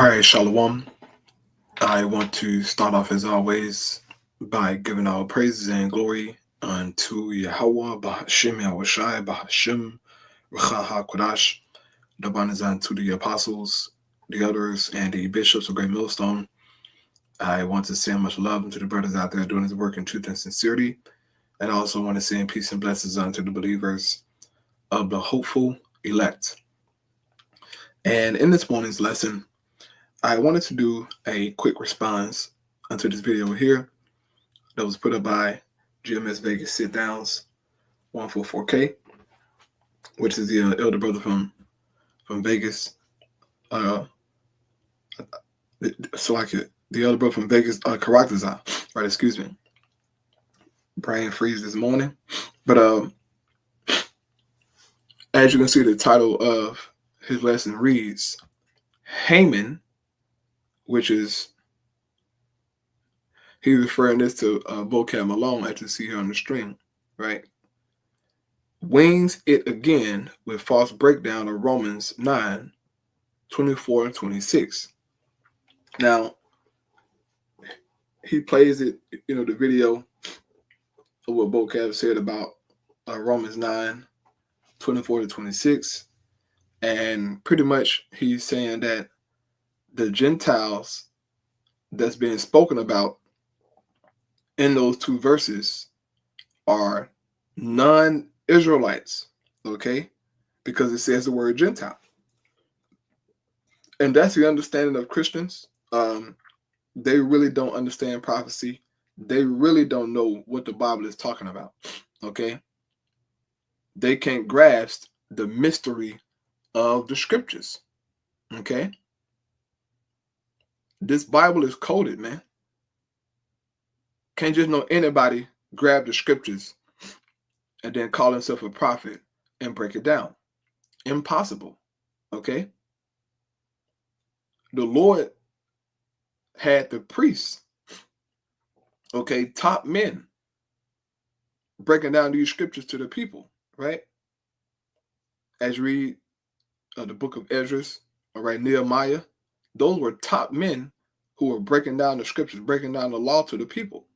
right, Shalom. I want to start off as always by giving our praises and glory unto Yahweh, Bahashim Yahushai, Bahashim Racha HaKodash. The honors unto the apostles, the elders, and the bishops of Great Millstone. I want to send much love unto the brothers out there doing this work in truth and sincerity. And I also want to send peace and blessings unto the believers of the hopeful elect. And in this morning's lesson, I wanted to do a quick response unto this video here that was put up by GMS Vegas Sit Downs 144K, which is the elder brother from Vegas. The elder brother from Vegas, Caractazar, right? Excuse me. Brain freeze this morning. But as you can see, the title of his lesson reads Haman, which is, he's referring this to vocab Malone, as you see here on the string, right? Wings it again with false breakdown of Romans 9, 24 and 26. Now, he plays it, the video of what vocab said about Romans 9, 24 to 26. And pretty much he's saying that the Gentiles that's being spoken about in those two verses are non-Israelites, okay? Because it says the word Gentile. And that's the understanding of Christians. They really don't understand prophecy. They really don't know what the Bible is talking about, okay? They can't grasp the mystery of the scriptures, okay? This Bible is coded, man. Can't just know anybody grab the scriptures and then call himself a prophet and break it down. Impossible, okay? The Lord had the priests, okay, top men, breaking down these scriptures to the people, right? As you read the book of Ezra, all right, Nehemiah, those were top men who were breaking down the scriptures, breaking down the law to the people.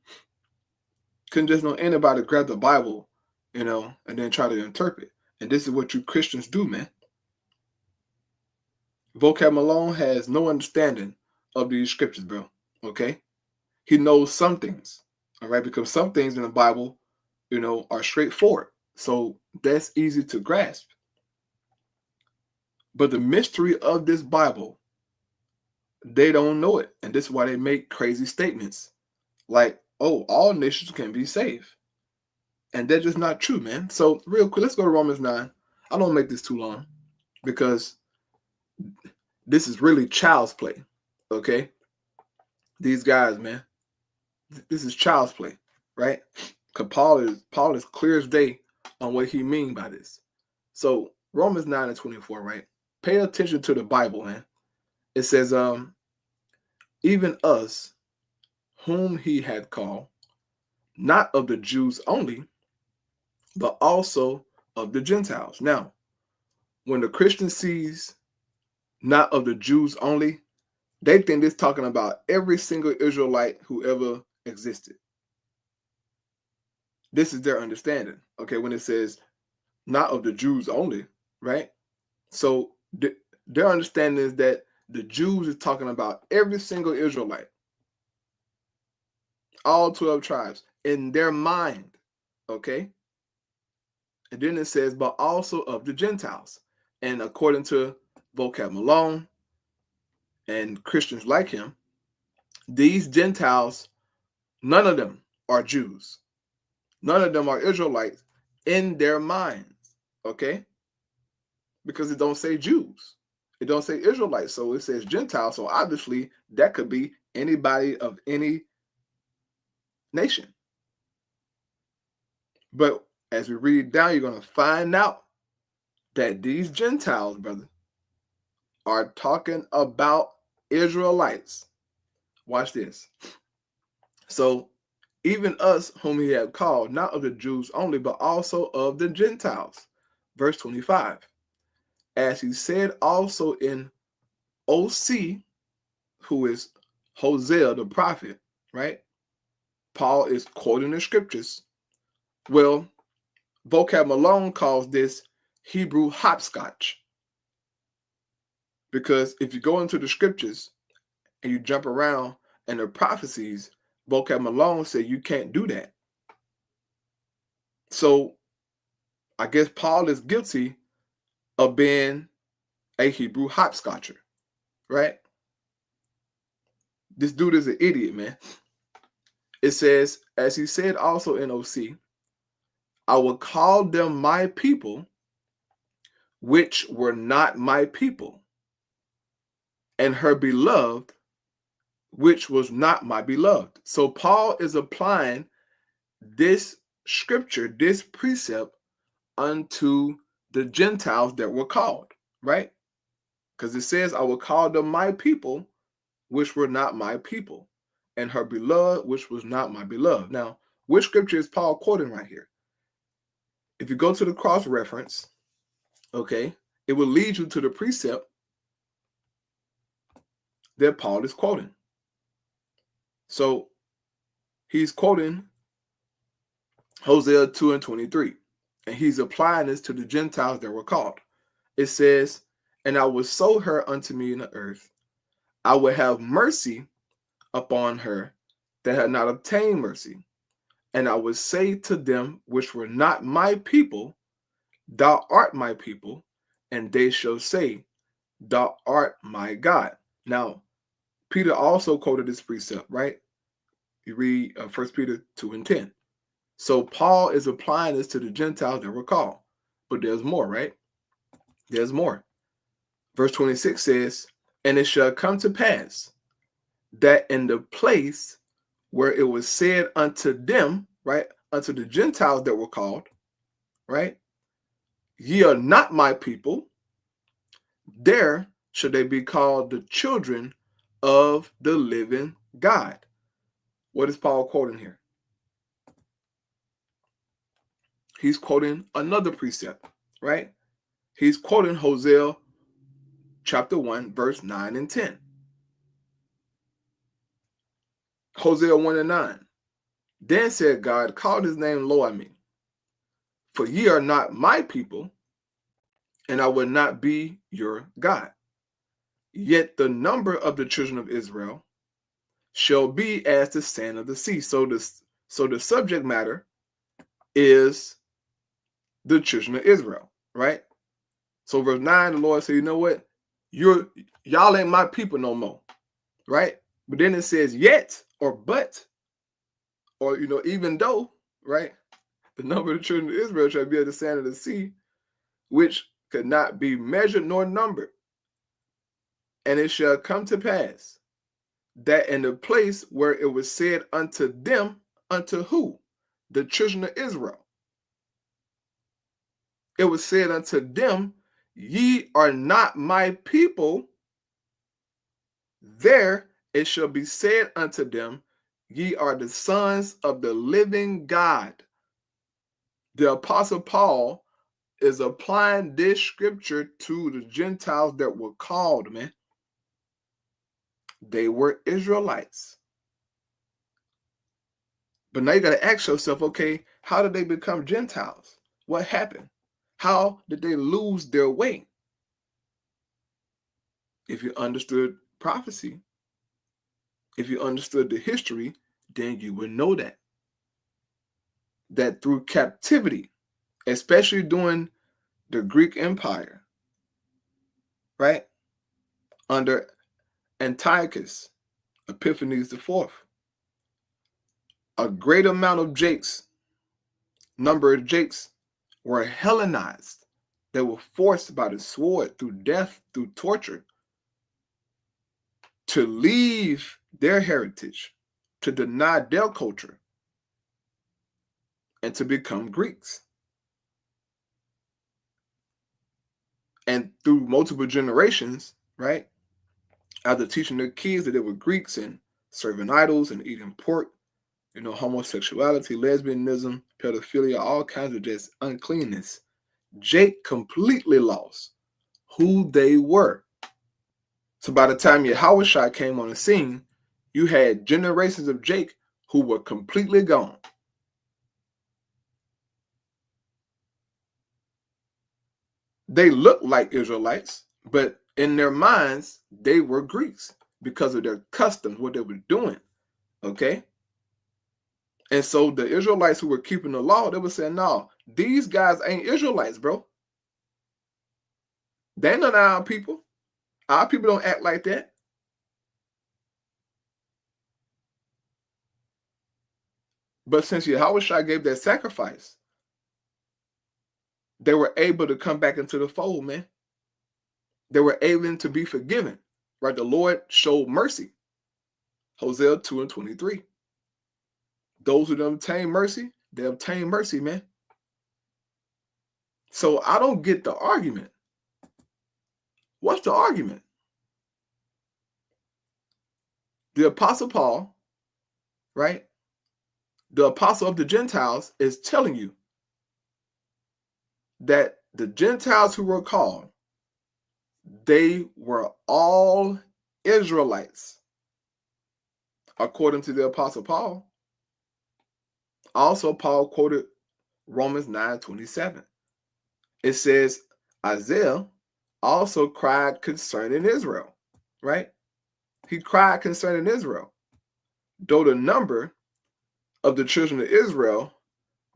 Couldn't just know anybody grab the Bible, and then try to interpret. And this is what you Christians do, man. Vocab Malone has no understanding of these scriptures, bro, okay? He knows some things, all right? Because some things in the Bible, are straightforward. So that's easy to grasp. But the mystery of this Bible, they don't know it. And this is why they make crazy statements like, oh, all nations can be saved. And that's just not true, man. So real quick, let's go to Romans 9. I don't make this too long because this is really child's play, okay? These guys, man, this is child's play, right? Because Paul is clear as day on what he means by this. So Romans 9 and 24, right? Pay attention to the Bible, man. It says, even us, whom he had called, not of the Jews only, but also of the Gentiles. Now, when the Christian sees not of the Jews only, they think it's talking about every single Israelite who ever existed. This is their understanding, okay, when it says not of the Jews only, right? So their understanding is that the Jews is talking about every single Israelite, all 12 tribes in their mind, okay? And then it says, but also of the Gentiles. And according to vocab Malone and Christians like him, these Gentiles, none of them are Jews. None of them are Israelites in their minds, okay? Because it don't say Jews. It don't say Israelites, so it says Gentiles. So obviously that could be anybody of any nation. But as we read down, you're going to find out that these Gentiles, brother, are talking about Israelites. Watch this. So even us whom he had called, not of the Jews only, but also of the Gentiles. Verse 25. As he said also in OC, who is Hosea the prophet, right? Paul is quoting the scriptures. Well, vocab Malone calls this Hebrew hopscotch. Because if you go into the scriptures and you jump around and the prophecies, vocab Malone said you can't do that. So I guess Paul is guilty of being a Hebrew hopscotcher, right? This dude is an idiot, man. It says, as he said also in OC, I will call them my people, which were not my people, and her beloved, which was not my beloved. So Paul is applying this scripture, this precept, unto the Gentiles that were called, right? Because it says, I will call them my people, which were not my people, and her beloved, which was not my beloved. Now, which scripture is Paul quoting right here? If you go to the cross reference, okay, it will lead you to the precept that Paul is quoting. So he's quoting Hosea 2:23, and he's applying this to the Gentiles that were called. It says, and I will sow her unto me in the earth. I will have mercy upon her that had not obtained mercy. And I will say to them which were not my people, thou art my people, and they shall say, thou art my God. Now, Peter also quoted this precept, right? You read 1 Peter 2:10. So Paul is applying this to the Gentiles that were called. But there's more, right? There's more. Verse 26 says, and it shall come to pass that in the place where it was said unto them, right, unto the Gentiles that were called, right, ye are not my people, there should they be called the children of the living God. What is Paul quoting here? He's quoting another precept, right? He's quoting Hosea chapter 1, verse 9 and 10. Hosea 1 and 9. Then said God, call his name Lo-Ami, for ye are not my people, and I will not be your God. Yet the number of the children of Israel shall be as the sand of the sea. So the subject matter is the children of Israel, right? So verse 9, the Lord said, you know what? Y'all ain't my people no more, right? But then it says yet or but, or even though, right? The number of the children of Israel shall be as the sand of the sea, which could not be measured nor numbered. And it shall come to pass that in the place where it was said unto them, unto who? The children of Israel. It was said unto them, ye are not my people. There it shall be said unto them, ye are the sons of the living God. The Apostle Paul is applying this scripture to the Gentiles that were called, man. They were Israelites. But now you got to ask yourself, okay, how did they become Gentiles? What happened? How did they lose their way? If you understood prophecy, if you understood the history, then you would know that through captivity, especially during the Greek Empire, right, under Antiochus Epiphanes IV, a great amount of number of Jakes were Hellenized. They were forced by the sword, through death, through torture, to leave their heritage, to deny their culture, and to become Greeks. And through multiple generations, right, after teaching their kids that they were Greeks and serving idols and eating pork, homosexuality, lesbianism, pedophilia, all kinds of just uncleanness, Jake completely lost who they were. So by the time Yahushua came on the scene, you had generations of Jake who were completely gone. They looked like Israelites, but in their minds, they were Greeks because of their customs, what they were doing. Okay? And so the Israelites who were keeping the law, they were saying, no, these guys ain't Israelites, bro. They're not our people. Our people don't act like that. But since Yahushua gave that sacrifice, they were able to come back into the fold, man. They were able to be forgiven, right? The Lord showed mercy. Hosea 2:23. Those who don't obtain mercy, they obtain mercy, man. So I don't get the argument. What's the argument? The Apostle Paul, right? The apostle of the Gentiles is telling you that the Gentiles who were called, they were all Israelites, according to the Apostle Paul. Also, Paul quoted Romans 9:27. It says, Isaiah also cried concerning Israel, right? He cried concerning Israel. Though the number of the children of Israel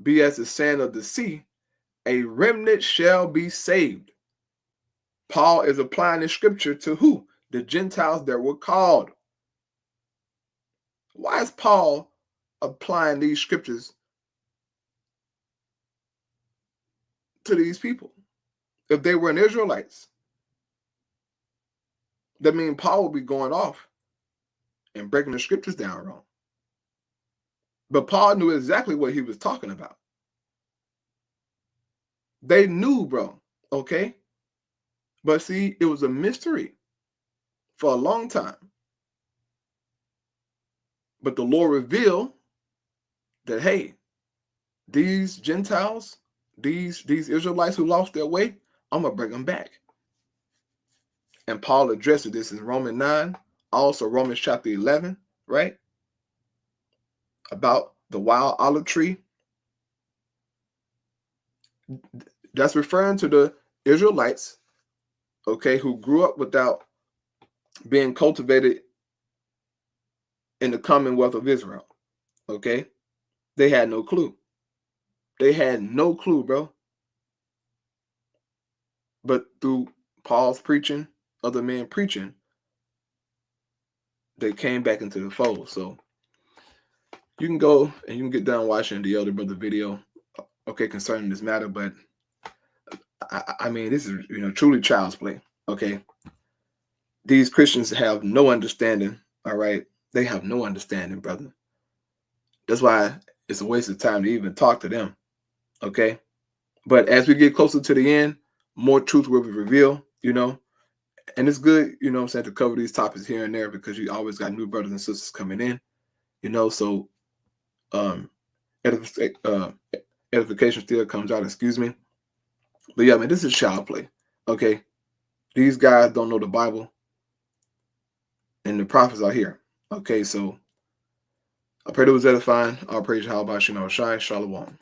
be as the sand of the sea, a remnant shall be saved. Paul is applying the scripture to who? The Gentiles that were called. Why is Paul applying these scriptures to these people? If they were Israelites, that means Paul would be going off and breaking the scriptures down wrong. But Paul knew exactly what he was talking about. They knew, bro, okay? But see, it was a mystery for a long time. But the Lord revealed that, hey, these Gentiles, these Israelites who lost their way, I'm going to bring them back. And Paul addresses this in Romans 9, also Romans chapter 11, right? About the wild olive tree. That's referring to the Israelites, okay, who grew up without being cultivated in the Commonwealth of Israel, okay? They had no clue. They had no clue, bro. But through Paul's preaching, other men preaching, they came back into the fold. So you can go and you can get done watching the elder brother video, okay, concerning this matter. But I mean, this is, truly child's play, okay? These Christians have no understanding, all right? They have no understanding, brother. That's why it's a waste of time to even talk to them, okay? But as we get closer to the end, more truth will be revealed, and it's good, what I'm saying, to cover these topics here and there because you always got new brothers and sisters coming in, so edification still comes out, excuse me. But yeah, man, this is child play, okay? These guys don't know the Bible, and the prophets are here, okay? So I pray that was edifying. I'll praise Yahweh Shai. Shalom.